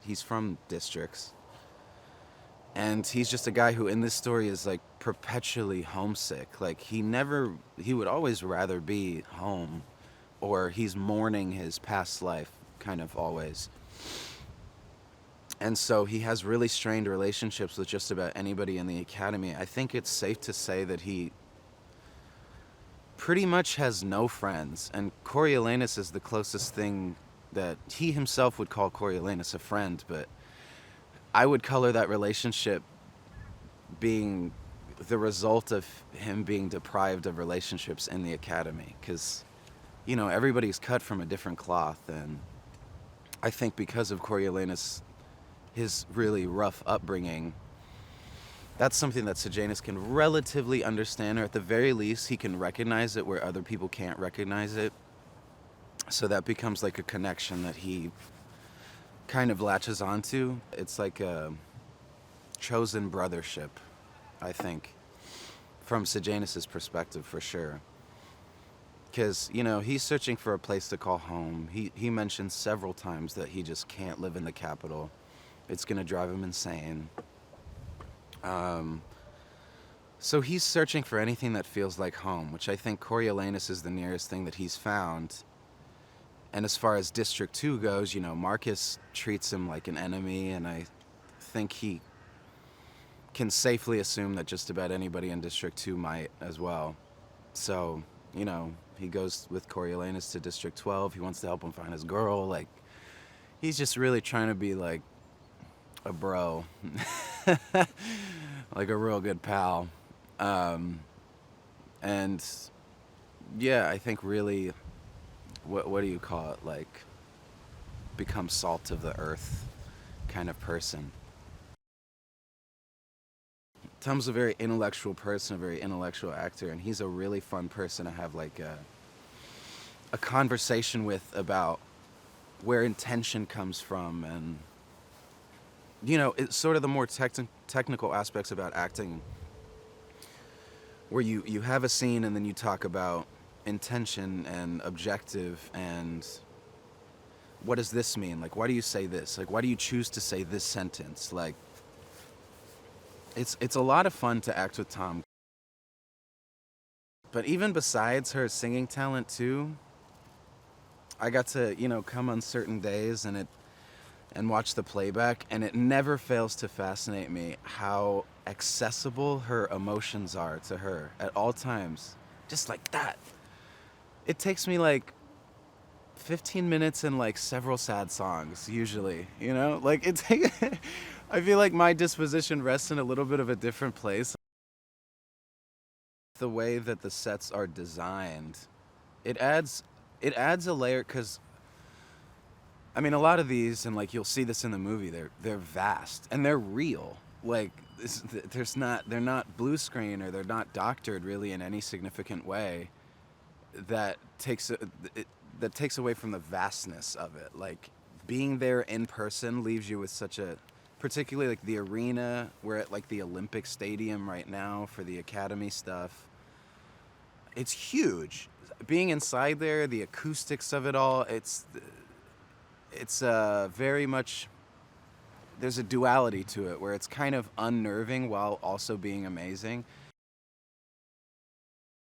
he's from districts. And he's just a guy who in this story is like perpetually homesick. Like he would always rather be home, or he's mourning his past life, kind of always. And so he has really strained relationships with just about anybody in the academy. I think it's safe to say that he pretty much has no friends. And Coriolanus is the closest thing that he himself would call Coriolanus a friend, but I would color that relationship being the result of him being deprived of relationships in the academy. Because, everybody's cut from a different cloth. And I think because of Coriolanus, his really rough upbringing, that's something that Sejanus can relatively understand, or at the very least, he can recognize it where other people can't recognize it. So that becomes like a connection that he kind of latches onto. It's like a chosen brothership, I think, from Sejanus's perspective, for sure. Because, he's searching for a place to call home. He mentions several times that he just can't live in the capital. It's going to drive him insane. So he's searching for anything that feels like home, which I think Coriolanus is the nearest thing that he's found. And as far as District 2 goes, Marcus treats him like an enemy, and I think he can safely assume that just about anybody in District 2 might as well. So, he goes with Coriolanus to District 12. He wants to help him find his girl. Like, he's just really trying to be like a bro. Like a real good pal. And yeah, I think really, what do you call it? Like, become salt of the earth kind of person. Tom's a very intellectual person, a very intellectual actor, and he's a really fun person to have like a conversation with about where intention comes from, and it's sort of the more technical aspects about acting, where you have a scene and then you talk about intention and objective and what does this mean? Like, why do you say this? Like, why do you choose to say this sentence? Like, it's a lot of fun to act with Tom. But even besides her singing talent too, I got to, come on certain days and watch the playback, and it never fails to fascinate me how accessible her emotions are to her at all times. Just like that. It takes me like 15 minutes and like several sad songs, usually, Like, I feel like my disposition rests in a little bit of a different place. The way that the sets are designed, it adds a layer, because I mean, a lot of these, and like you'll see this in the movie, they're vast and they're real. Like, they're not blue screen, or they're not doctored really in any significant way that takes away from the vastness of it. Like, being there in person leaves you with such a, particularly like the arena. We're at like the Olympic Stadium right now for the Academy stuff. It's huge. Being inside there, the acoustics of it all, it's very much, there's a duality to it where it's kind of unnerving while also being amazing.